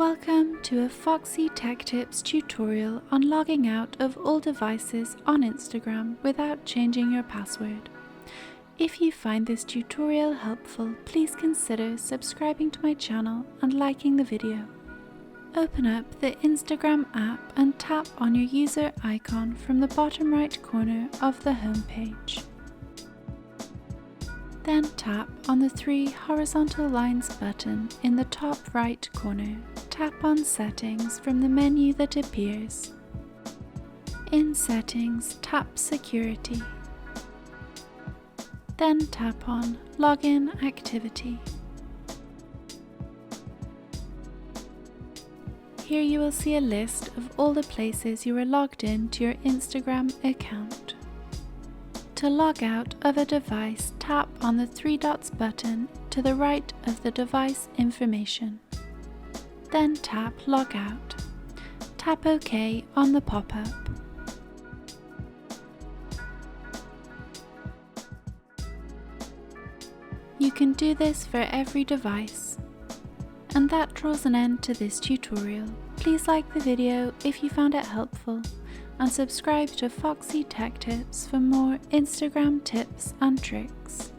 Welcome to a Foxy Tech Tips tutorial on logging out of all devices on Instagram without changing your password. If you find this tutorial helpful, please consider subscribing to my channel and liking the video. Open up the Instagram app and tap on your user icon from the bottom right corner of the home page. Then tap on the three horizontal lines button in the top right corner. Tap on Settings from the menu that appears. In Settings, tap Security. Then tap on Login Activity. Here you will see a list of all the places you are logged in to your Instagram account. To log out of a device, tap on the three dots button to the right of the device information. Then tap Log Out. Tap OK on the pop-up. You can do this for every device. And that draws an end to this tutorial. Please like the video if you found it helpful, and subscribe to Foxy Tech Tips for more Instagram tips and tricks.